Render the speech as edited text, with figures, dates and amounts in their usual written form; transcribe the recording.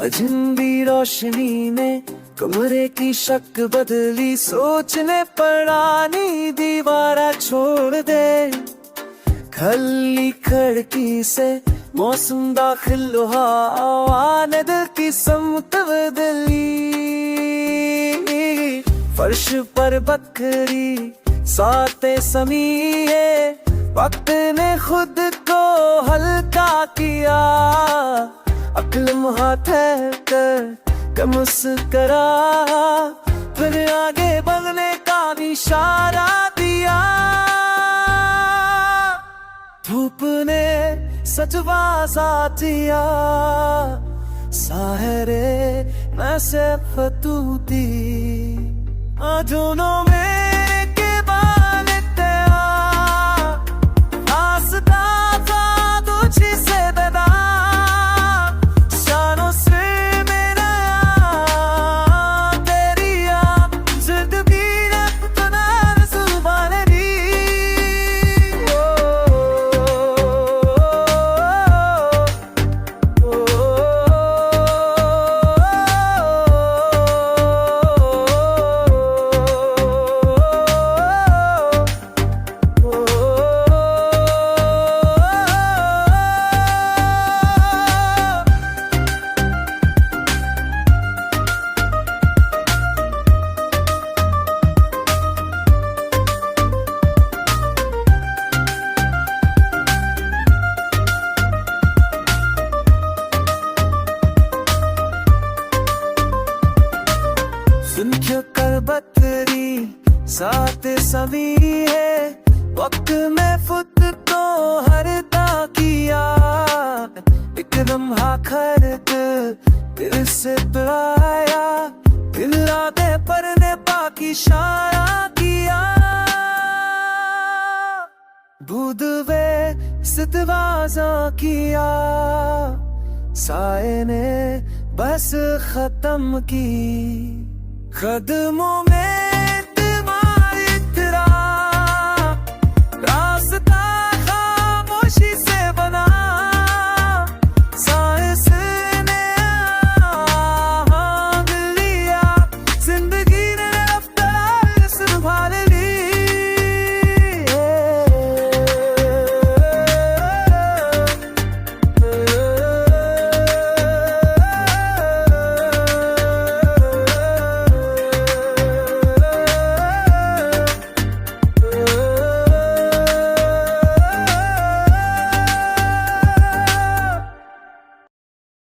अजनबी रोशनी ने कमरे की शक्ल बदली, सोचने पुरानी दीवारा छोड़ दे। खली खिड़की से मौसम दाखिल हुआ, आने दिल की समत बदली। फर्श पर बकरी साते समीए, वक्त ने खुद को हल्का किया। अक्ल मुहातर कर मुस्करा, फिर आगे बढ़ने का इशारा दिया। धूप ने सच वाजा दिया, साहरे मैं से फतूती दोनों मेरे के बाल तेरा आस्था था तुझी से ददा। शानों से मेरा तेरी जिद भी तो ना जुबान दी। कर बतरी साथ सभी है, वक्त में फुत तो हरता किया। एक लम्हा खर्द दिल से आया, दिल आगे पर ने बाकी इशारा किया। बुदवे सितवाजा किया, साए ने बस खत्म की। कदमों में